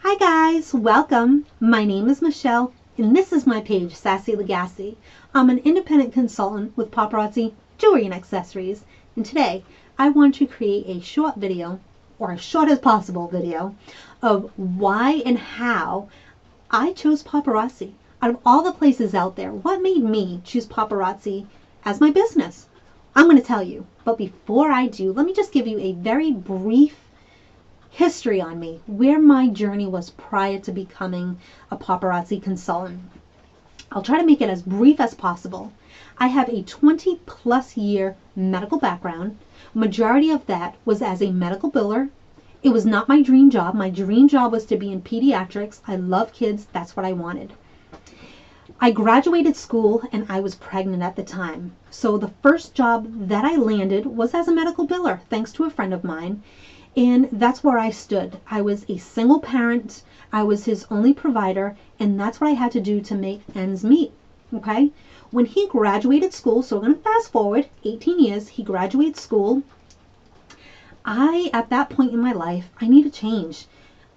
Hi guys, welcome. My name is Michelle and this is my page, Sassy Lagasse. I'm an independent consultant with Paparazzi Jewelry and Accessories, and today I want to create a short video, or as short as possible video, of why and how I chose paparazzi. Out of all the places out there, what made me choose paparazzi as my business? I'm going to tell you, but before I do, let me just give you a very brief history on me, where my journey was prior to becoming a paparazzi consultant. I'll try to make it as brief as possible. I have a 20+ year medical background. Majority of that was as a medical biller. It was not my dream job. My dream job was to be in pediatrics. I love kids. That's what I wanted. I graduated school and I was pregnant at the time. So the first job that I landed was as a medical biller, thanks to a friend of mine. And that's where I stood. I was a single parent. I was his only provider, and that's what I had to do to make ends meet. Okay? When he graduated school, so we're going to fast forward 18 years, he graduated school. At that point in my life, I needed change.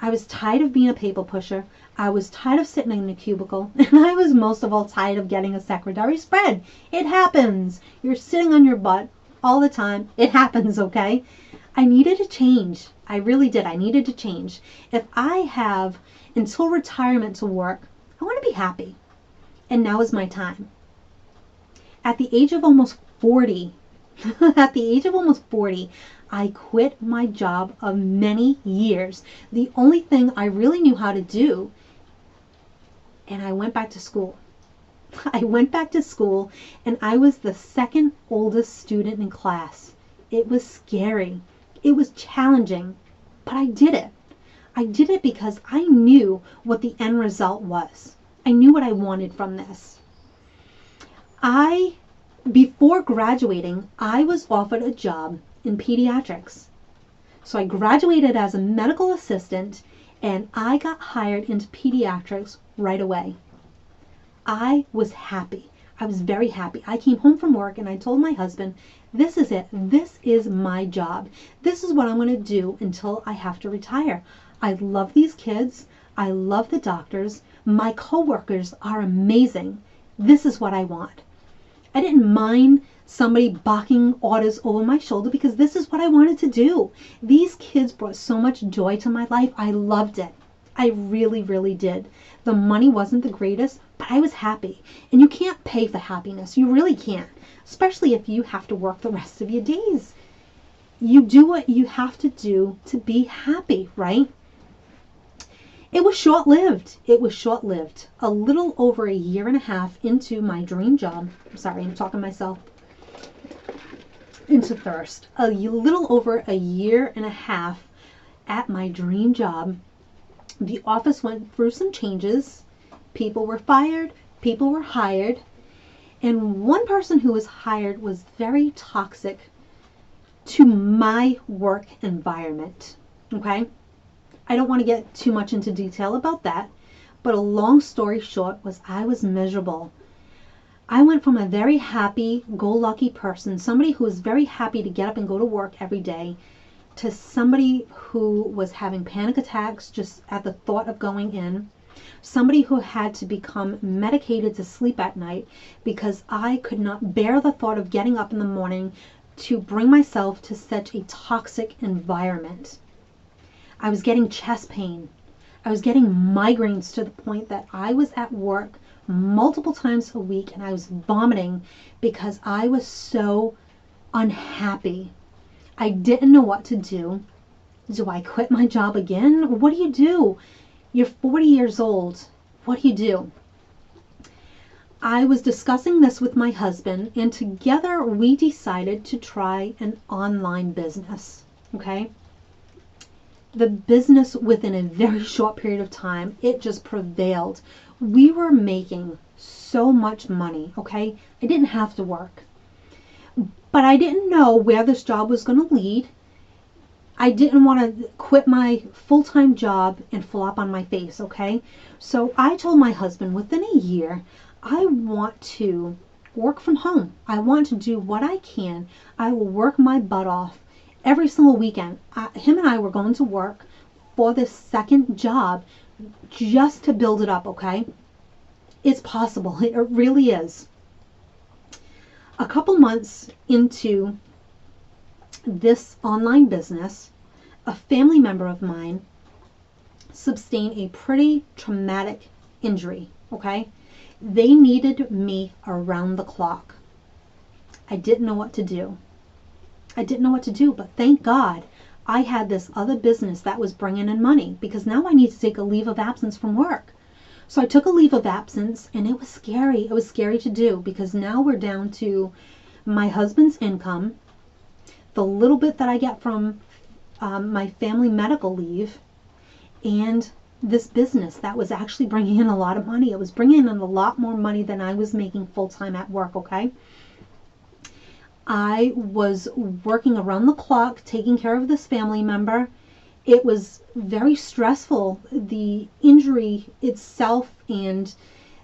I was tired of being a paper pusher. I was tired of sitting in a cubicle, and I was most of all tired of getting a secretary spread. It happens. You're sitting on your butt all the time. It happens, okay? I needed a change. I really did. I needed to change. If I have until retirement to work, I want to be happy. And now is my time. At the age of almost 40, I quit my job of many years. The only thing I really knew how to do, and I went back to school. I went back to school and I was the second oldest student in class. It was scary. It was challenging, but I did it. I did it because I knew what the end result was. I knew what I wanted from this. Before graduating, I was offered a job in pediatrics. So I graduated as a medical assistant and I got hired into pediatrics right away. I was happy. I was very happy. I came home from work and I told my husband, this is it. This is my job. This is what I'm going to do until I have to retire. I love these kids. I love the doctors. My coworkers are amazing. This is what I want. I didn't mind somebody barking orders over my shoulder because this is what I wanted to do. These kids brought so much joy to my life. I loved it. I really, really did. The money wasn't the greatest, but I was happy. And you can't pay for happiness. You really can't. Especially if you have to work the rest of your days. You do what you have to do to be happy, right? It was short-lived. It was short-lived. A little over a year and a half into my dream job. I'm sorry, I'm talking myself into thirst. A little over a year and a half at my dream job. The office went through some changes. People were fired. People were hired. And one person who was hired was very toxic to my work environment. Okay? I don't want to get too much into detail about that, but a long story short was I was miserable. I went from a very happy-go-lucky person, somebody who was very happy to get up and go to work every day, to somebody who was having panic attacks just at the thought of going in. Somebody who had to become medicated to sleep at night because I could not bear the thought of getting up in the morning to bring myself to such a toxic environment. I was getting chest pain. I was getting migraines to the point that I was at work multiple times a week and I was vomiting because I was so unhappy. I didn't know what to do. Do I quit my job again? What do you do? You're 40 years old. What do you do? I was discussing this with my husband, and together we decided to try an online business. Okay? The business, within a very short period of time, it just prevailed. We were making so much money. Okay? I didn't have to work. But I didn't know where this job was going to lead. I didn't want to quit my full-time job and flop on my face, okay? So I told my husband within a year, I want to work from home. I want to do what I can. I will work my butt off every single weekend. Him and I were going to work for this second job just to build it up, okay? It's possible. It really is. A couple months into this online business, a family member of mine sustained a pretty traumatic injury, okay? They needed me around the clock. I didn't know what to do. But thank God I had this other business that was bringing in money, because now I need to take a leave of absence from work. So I took a leave of absence, and it was scary. It was scary to do, because now we're down to my husband's income, the little bit that I get from my family medical leave, and this business that was actually bringing in a lot of money. It was bringing in a lot more money than I was making full-time at work, okay? I was working around the clock, taking care of this family member. It was very stressful. The injury itself and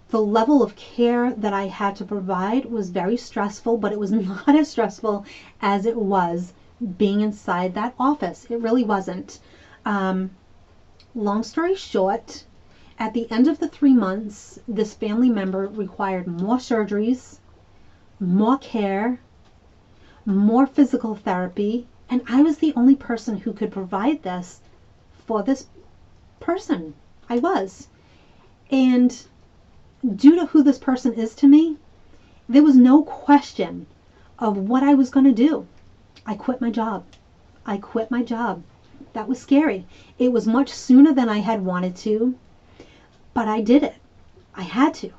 the level of care that I had to provide was very stressful, but it was not as stressful as it was being inside that office. It really wasn't. Long story short, at the end of the 3 months, this family member required more surgeries, more care, more physical therapy, and I was the only person who could provide this for this person. I was. And due to who this person is to me, there was no question of what I was going to do. I quit my job. That was scary. It was much sooner than I had wanted to, but I did it. I had to.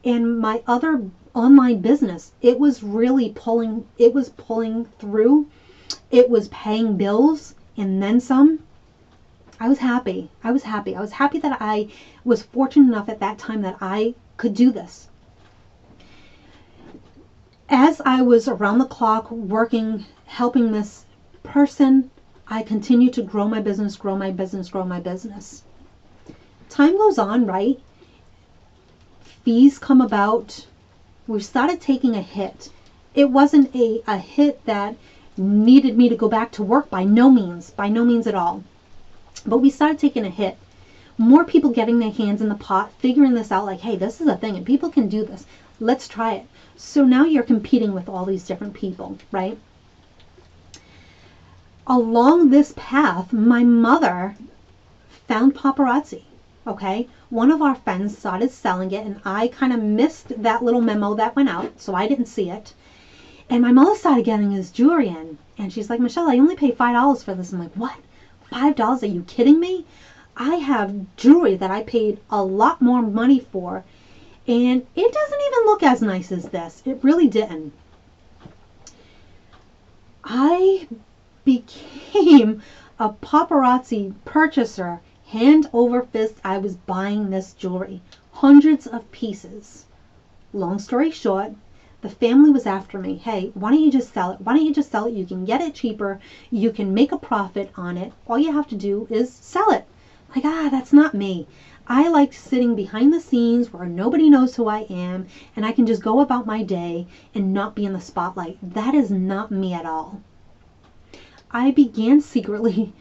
And my other online business, it was pulling through. It was paying bills and then some. I was happy. I was happy that I was fortunate enough at that time that I could do this. As I was around the clock working, helping this person, I continued to grow my business. Time goes on, right? Fees come about. We started taking a hit. It wasn't a hit that needed me to go back to work, by no means at all. But we started taking a hit. More people getting their hands in the pot, figuring this out, like, hey, this is a thing and people can do this. Let's try it. So now you're competing with all these different people, right? Along this path, my mother found Paparazzi, okay? One of our friends started selling it, and I kind of missed that little memo that went out, so I didn't see it. And my mother started getting this jewelry in, and she's like, Michelle, I only paid $5 for this. I'm like, what? $5? Are you kidding me? I have jewelry that I paid a lot more money for, and it doesn't even look as nice as this. It really didn't. I became a Paparazzi purchaser. Hand over fist, I was buying this jewelry. Hundreds of pieces. Long story short, the family was after me. Hey, why don't you just sell it? You can get it cheaper. You can make a profit on it. All you have to do is sell it. Like, that's not me. I like sitting behind the scenes where nobody knows who I am, and I can just go about my day and not be in the spotlight. That is not me at all. I began secretly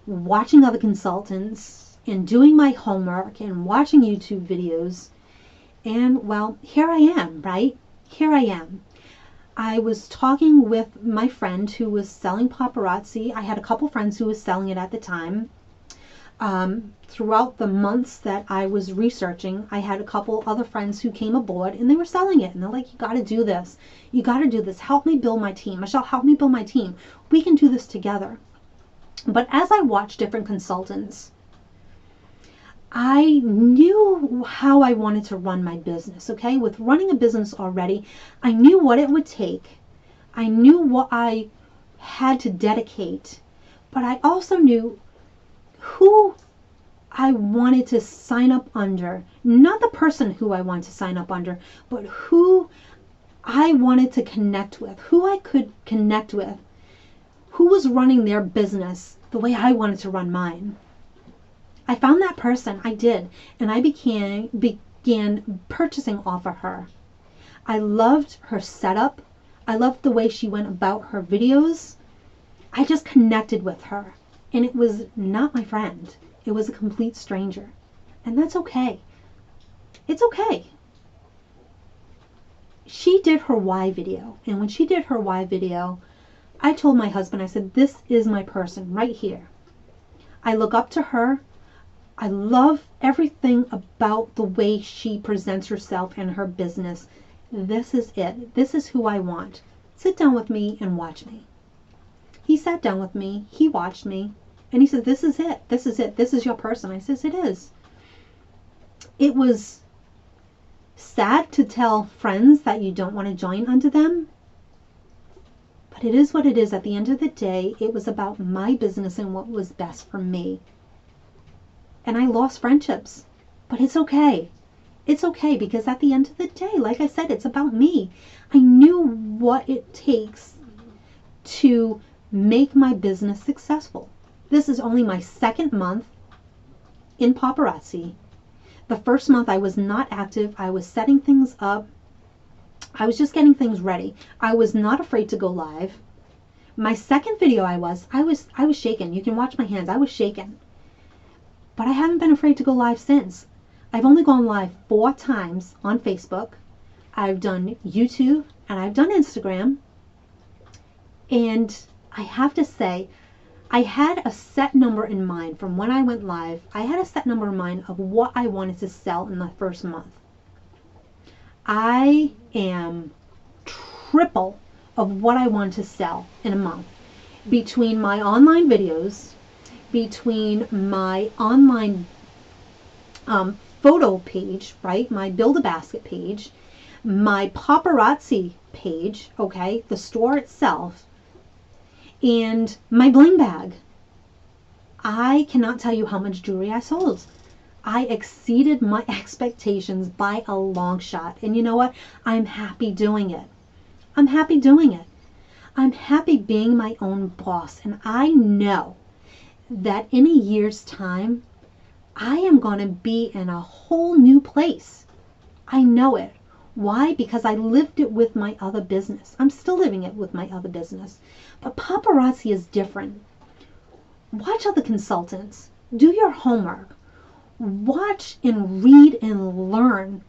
watching other consultants and doing my homework and watching YouTube videos. And, well, here I am, right? Here I am. I was talking with my friend who was selling Paparazzi. I had a couple friends who was selling it at the time. Throughout the months that I was researching, I had a couple other friends who came aboard, and they were selling it. And they're like, you got to do this. You got to do this. Help me build my team. Michelle, help me build my team. We can do this together. But as I watched different consultants, I knew how I wanted to run my business, okay? With running a business already, I knew what it would take. I knew what I had to dedicate. But I also knew who I wanted to sign up under. Not the person who I wanted to sign up under, but who I wanted to connect with, who I could connect with, who was running their business the way I wanted to run mine. I found that person, I did, and I began purchasing off of her. I loved her setup. I loved the way she went about her videos. I just connected with her. And it was not my friend. It was a complete stranger. And that's okay. It's okay. She did her why video. And when she did her why video, I told my husband, I said, this is my person right here. I look up to her. I love everything about the way she presents herself and her business. This is it. This is who I want. Sit down with me and watch me. He sat down with me. He watched me. And he said, this is it. This is it. This is your person. I says, it is. It was sad to tell friends that you don't want to join unto them. But it is what it is. At the end of the day, it was about my business and what was best for me. And I lost friendships. But it's okay. It's okay, because at the end of the day, like I said, it's about me. I knew what it takes to make my business successful. This is only my second month in paparazzi. The first month I was not active. I was setting things up. I was just getting things ready. I was not afraid to go live. My second video I was shaking. You can watch my hands. I was shaking. But I haven't been afraid to go live since. I've only gone live 4 times on Facebook. I've done YouTube and I've done Instagram. And I have to say, I had a set number in mind from when I went live. I had a set number in mind of what I wanted to sell in the first month. I am triple of what I want to sell in a month. Between my online videos, between my online photo page, right? My Build a Basket page, my paparazzi page, okay? The store itself, and my bling bag. I cannot tell you how much jewelry I sold. I exceeded my expectations by a long shot. And you know what? I'm happy doing it. I'm happy doing it. I'm happy being my own boss. And I know that in a year's time, I am going to be in a whole new place. I know it. Why? Because I lived it with my other business. I'm still living it with my other business. But paparazzi is different. Watch other consultants. Do your homework. Watch and read and learn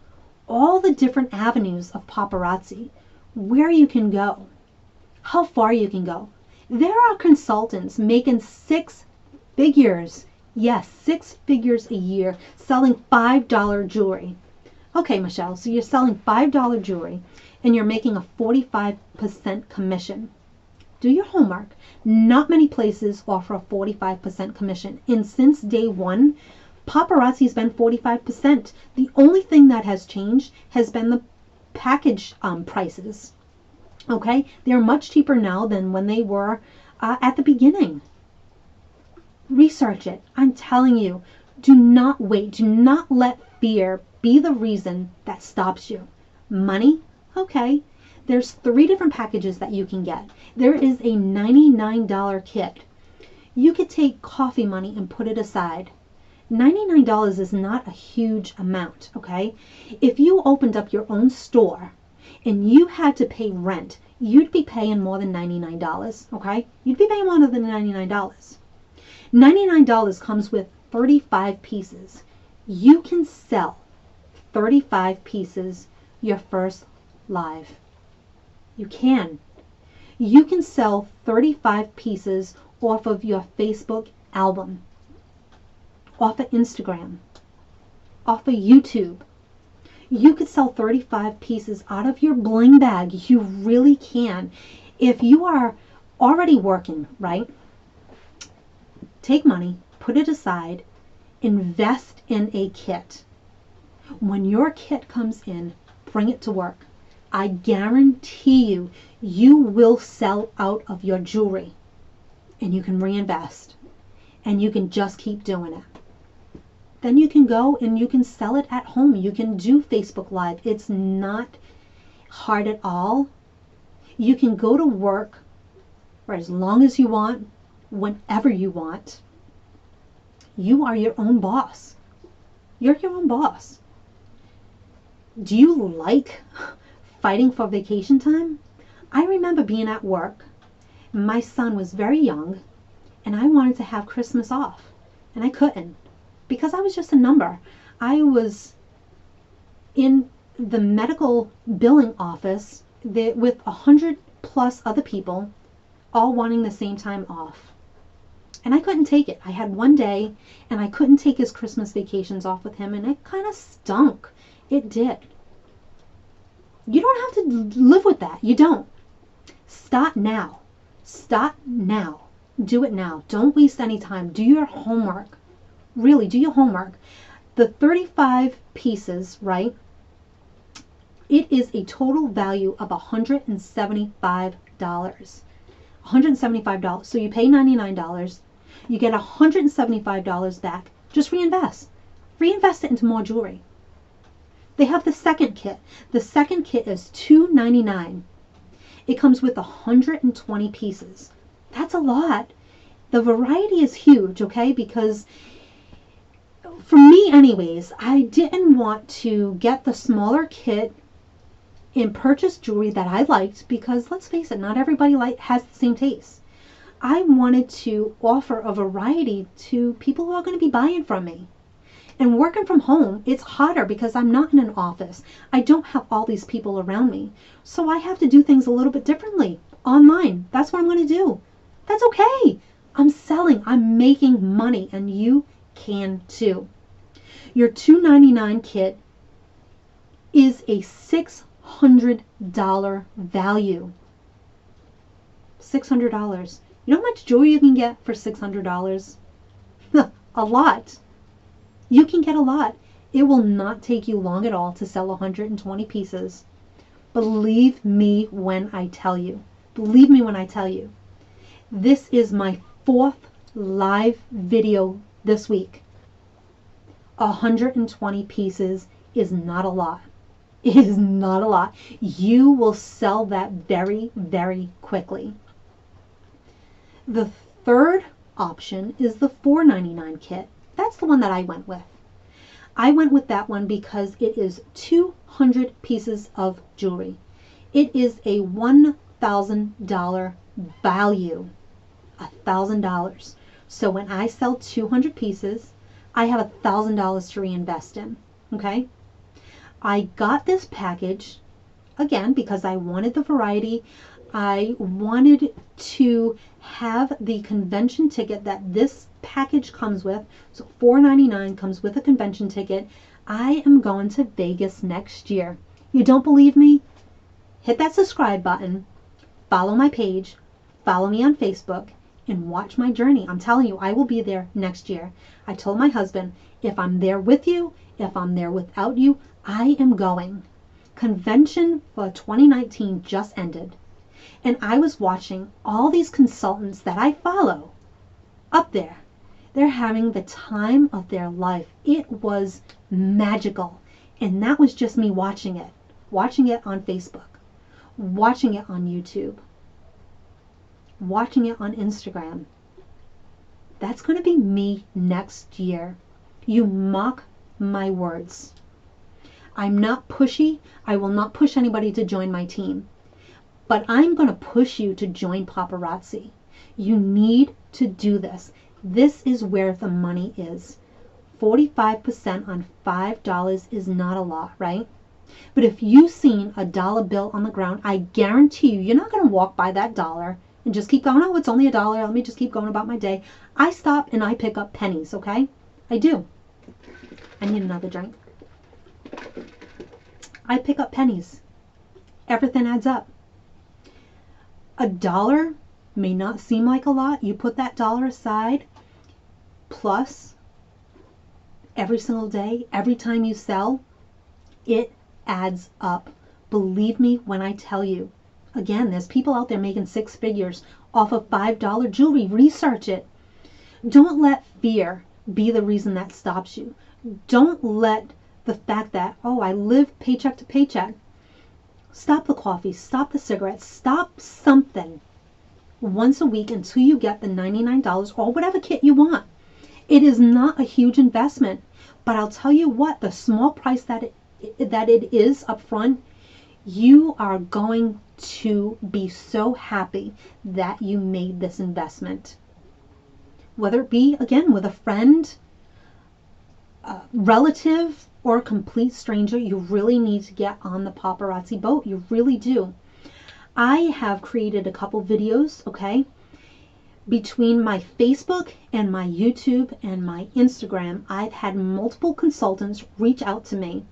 all the different avenues of paparazzi, where you can go, how far you can go. There are consultants making 6 figures. Yes, 6 figures a year selling $5 jewelry. Okay, Michelle, so you're selling $5 jewelry and you're making a 45% commission. Do your homework. Not many places offer a 45% commission. And since day one, paparazzi's been 45%. The only thing that has changed has been the package prices. Okay? They're much cheaper now than when they were at the beginning. Research it. I'm telling you, do not wait. Do not let fear be the reason that stops you. Money? Okay. There's 3 different packages that you can get. There is a $99 kit. You could take coffee money and put it aside. $99 is not a huge amount, okay? If you opened up your own store and you had to pay rent, you'd be paying more than $99, okay? You'd be paying more than $99. $99 comes with 35 pieces. You can sell 35 pieces your first live. You can. You can sell 35 pieces off of your Facebook album, off of Instagram, off of YouTube. You could sell 35 pieces out of your bling bag. You really can. If you are already working, right? Take money, put it aside, invest in a kit. When your kit comes in, bring it to work. I guarantee you, you will sell out of your jewelry. And you can reinvest. And you can just keep doing it. Then you can go and you can sell it at home. You can do Facebook Live. It's not hard at all. You can go to work for as long as you want, whenever you want. You are your own boss. You're your own boss. Do you like fighting for vacation time? I remember being at work. My son was very young, and I wanted to have Christmas off, and I couldn't because I was just a number. I was in the medical billing office with 100+ other people all wanting the same time off. And I couldn't take it. I had one day, and I couldn't take his Christmas vacations off with him, and it kind of stunk. It did. You don't have to live with that. You don't. Start now. Start now. Do it now. Don't waste any time. Do your homework. Really, do your homework. The 35 pieces, right? It is a total value of $175. $175. So you pay $99. You get $175 back. Just reinvest. Reinvest it into more jewelry. They have the second kit. The second kit is $299. It comes with 120 pieces. That's a lot. The variety is huge, okay? Because for me anyways, I didn't want to get the smaller kit and purchase jewelry that I liked because, let's face it, not everybody has the same taste. I wanted to offer a variety to people who are going to be buying from me. And working from home, it's harder because I'm not in an office. I don't have all these people around me. So I have to do things a little bit differently online. That's what I'm going to do. That's okay. I'm selling. I'm making money, and you can too. Your $299 kit is a $600 value. $600. You know how much jewelry you can get for $600? A lot. You can get a lot. It will not take you long at all to sell 120 pieces. Believe me when I tell you. Believe me when I tell you. This is my 4th live video this week. 120 pieces is not a lot. It is not a lot. You will sell that very, very quickly. The third option is the $499 kit. That's the one that I went with. I went with that one because it is 200 pieces of jewelry. It is a $1,000 value. $1,000. So when I sell 200 pieces, I have $1,000 to reinvest in. Okay? I got this package, again, because I wanted the variety. I wanted to have the convention ticket that this package comes with. So $499 comes with a convention ticket. I am going to Vegas next year. You don't believe me? Hit that subscribe button, follow my page, follow me on Facebook, and watch my journey. I'm telling you, I will be there next year. I told my husband, if I'm there with you, if I'm there without you, I am going. Convention for 2019 just ended. And I was watching all these consultants that I follow up there. They're having the time of their life. It was magical. And that was just me watching it on Facebook, watching it on YouTube, watching it on Instagram. That's going to be me next year. You mark my words. I'm not pushy. I will not push anybody to join my team. But I'm going to push you to join Paparazzi. You need to do this. This is where the money is. 45% on $5 is not a lot, right? But if you've seen a dollar bill on the ground, I guarantee you're not going to walk by that dollar and just keep going, oh, it's only $1. Let me just keep going about my day. I stop and I pick up pennies, okay? I do. I need another drink. I pick up pennies. Everything adds up. $1 may not seem like a lot. You put that dollar aside, plus every single day, every time you sell, it adds up. Believe me when I tell you. Again, there's people out there making 6 figures off of $5 jewelry. Research it. Don't let fear be the reason that stops you. Don't let the fact that, oh, I live paycheck to paycheck. Stop the coffee, stop the cigarettes, stop something once a week until you get the $99 or whatever kit you want. It is not a huge investment, but I'll tell you what, the small price that it is up front, you are going to be so happy that you made this investment. whether it be, again, with a friend, a relative, or a complete stranger, you really need to get on the paparazzi boat. You really do. I have created a couple videos, okay? Between my Facebook and my YouTube and my Instagram, I've had multiple consultants reach out to me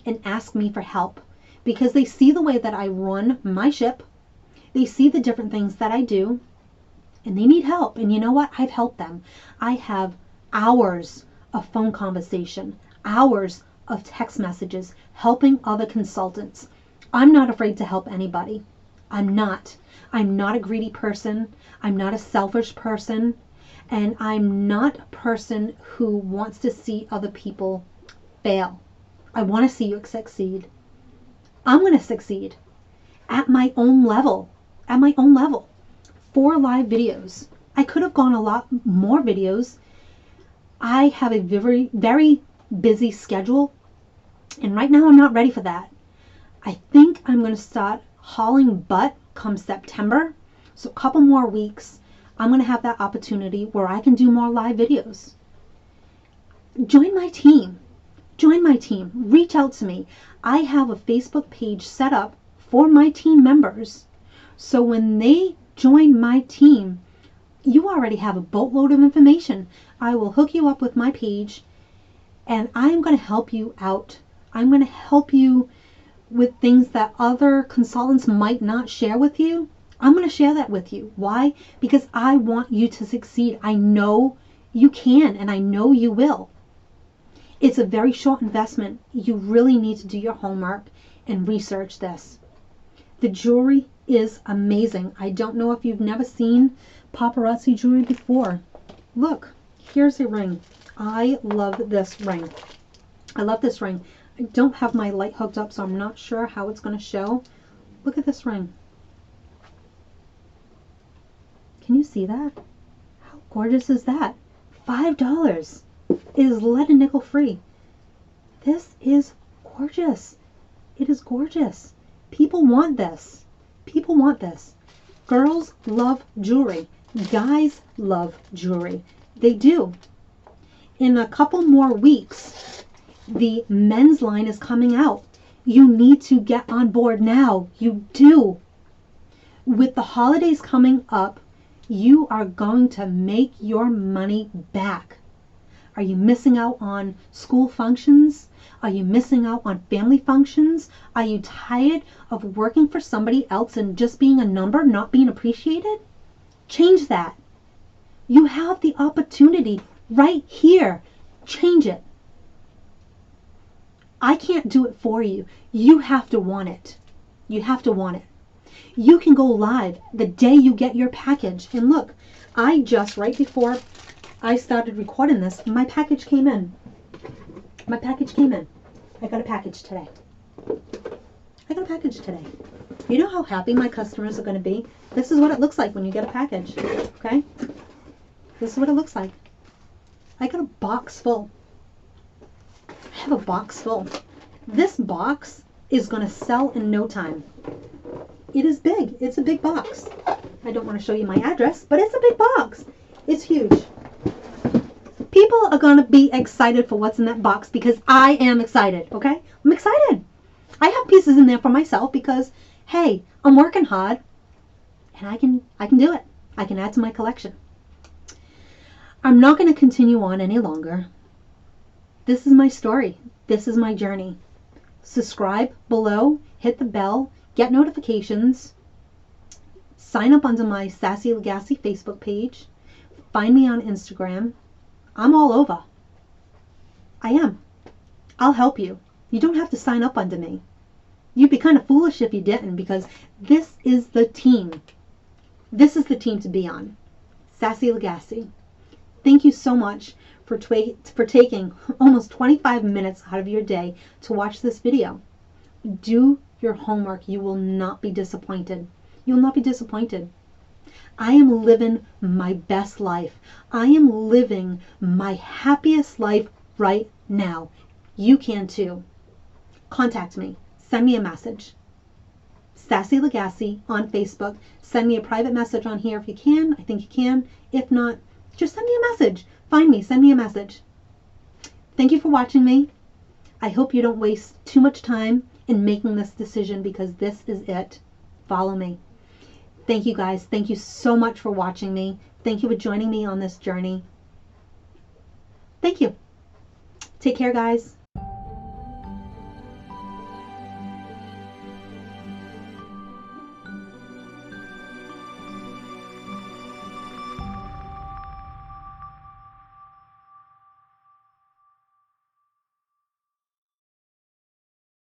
and ask me for help because they see the way that I run my ship. They see the different things that I do, and they need help. And you know what? I've helped them. I have hours of phone conversation, hours of text messages, helping other consultants. I'm not afraid to help anybody. I'm not. I'm not a greedy person. I'm not a selfish person. And I'm not a person who wants to see other people fail. I want to see you succeed. I'm going to succeed at my own level. At my own level. 4 live videos. I could have gone a lot more videos. I have a very, very busy schedule. And right now I'm not ready for that. I think I'm going to start hauling butt come September. So a couple more weeks, I'm going to have that opportunity where I can do more live videos. Join my team. Join my team. Reach out to me. I have a Facebook page set up for my team members. So when they join my team, you already have a boatload of information. I will hook you up with my page, and I'm going to help you out. I'm going to help you with things that other consultants might not share with you. I'm going to share that with you. Why? Because I want you to succeed. I know you can, and I know you will. It's a very short investment. You really need to do your homework and research this. The jewelry is amazing. I don't know if you've never seen paparazzi jewelry before. Look, here's a ring. I love this ring. I love this ring. I don't have my light hooked up, so I'm not sure how it's going to show. Look at this ring. Can you see that? How gorgeous is that? $5. It is lead and nickel free. This is gorgeous. It is gorgeous. People want this. People want this. Girls love jewelry. Guys love jewelry. They do. In a couple more weeks, the men's line is coming out. You need to get on board now. You do. With the holidays coming up, you are going to make your money back. Are you missing out on school functions? Are you missing out on family functions? Are you tired of working for somebody else and just being a number, not being appreciated? Change that. You have the opportunity right here. Change it. I can't do it for you. You have to want it. You have to want it. You can go live the day you get your package. And look, I just, right before I started recording this, my package came in. My package came in. I got a package today. I got a package today. You know how happy my customers are going to be? This is what it looks like when you get a package. Okay? This is what it looks like. I got a box full. I have a box full. This box is going to sell in no time. It is big. It's a big box. I don't want to show you my address, but it's a big box. It's huge. People are going to be excited for what's in that box because I am excited, okay? I'm excited. I have pieces in there for myself because, hey, I'm working hard and I can do it. I can add to my collection. I'm not going to continue on any longer. This is my story. This is my journey. Subscribe below, hit the bell, get notifications, sign up under my Sassy Lagasse Facebook page, find me on Instagram. I'm all over. I am. I'll help you. You don't have to sign up under me. You'd be kind of foolish if you didn't because this is the team. This is the team to be on. Sassy Lagasse. Thank you so much for taking almost 25 minutes out of your day to watch this video. Do your homework. You will not be disappointed. You will not be disappointed. I am living my best life. I am living my happiest life right now. You can too. Contact me. Send me a message. Sassy Lagasse on Facebook. Send me a private message on here if you can. I think you can. If not, Just send me a message. Find me, send me a message. Thank you for watching me. I hope you don't waste too much time in making this decision, because this is it. Follow me. Thank you guys. Thank you so much for watching me. Thank you for joining me on this journey. Thank you. Take care, guys.